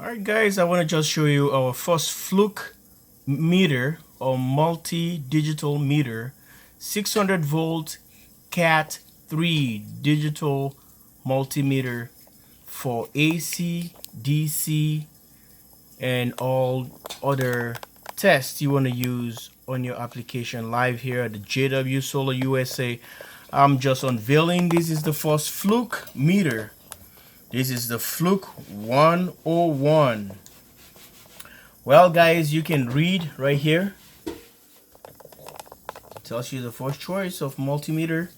Alright guys, I want to just show you our first Fluke meter or multi-digital meter, 600 volt Cat 3 digital multimeter for AC, DC, and all other tests you want to use on your application. Live here at the JW Solar USA. I'm just unveiling. This is the first Fluke meter. This is the FLUKE 101. Well guys, you can read right here. It tells you the first choice of multimeter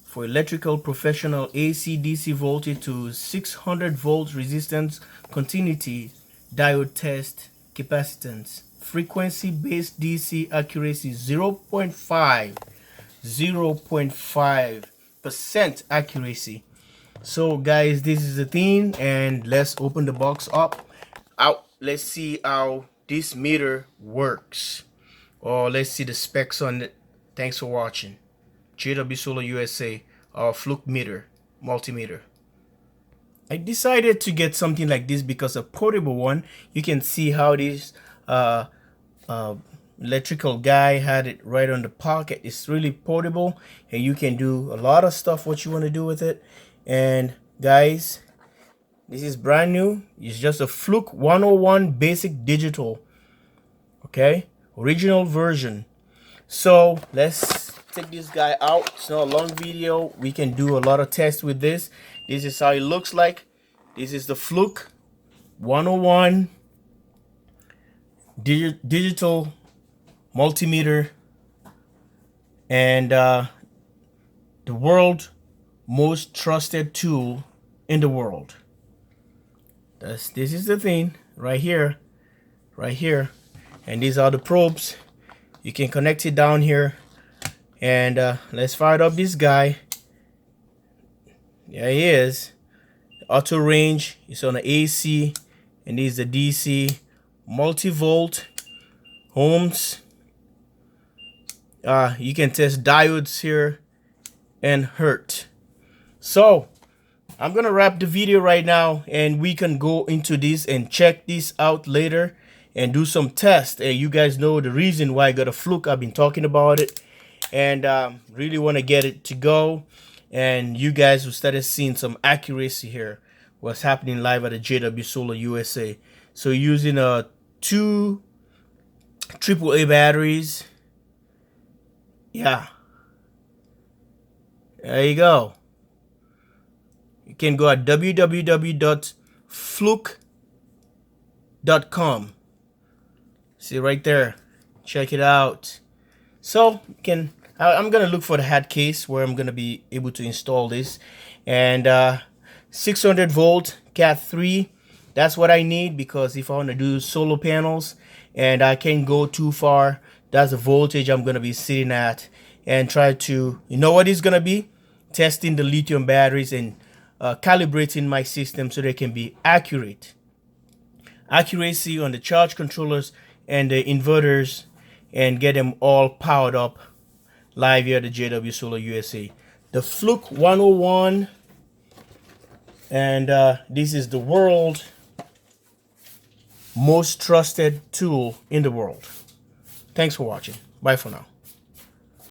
for electrical professional AC DC voltage to 600 volts resistance continuity diode test capacitance frequency based DC accuracy 0.5% accuracy. So guys, this is the thing, and let's open the box up. Let's see how this meter works, or let's see the specs on it. Thanks for watching. JW Solar USA, our FLUKE meter multimeter. I decided to get something like this because a portable one. You can see how this electrical guy had it right on the pocket. It's really portable, and you can do a lot of stuff what you want to do with it. And guys, this is brand new. It's just a FLUKE 101 basic digital, okay, original version. So let's take this guy out. It's not a long video. We can do a lot of tests with this. This is how it looks like. This is the FLUKE 101 digital multimeter, and the world most trusted tool in the world. This is the thing right here, and these are the probes. You can connect it down here, and let's fire up this guy. There he is. Auto range is on the AC, and this is the DC. Multi-volt ohms. You can test diodes here and hertz. So I'm gonna wrap the video right now, and we can go into this and check this out later and do some tests. And you guys know the reason why I got a FLUKE. I've been talking about it, and really want to get it to go. And you guys will start seeing some accuracy here, what's happening live at the JW Solar USA. So using 2 AAA batteries. Yeah, there you go. You can go at www.fluke.com. See right there. Check it out. So I'm gonna look for the hat case where I'm gonna be able to install this, and 600 volt Cat 3. That's what I need, because if I want to do solar panels and I can't go too far, that's the voltage I'm gonna be sitting at, and try to, you know what it's gonna be, testing the lithium batteries and calibrating my system so they can be accuracy on the charge controllers and the inverters, and get them all powered up live here at the JW Solar USA. The FLUKE 101, and this is the world most trusted tool in the world. Thanks for watching. Bye for now.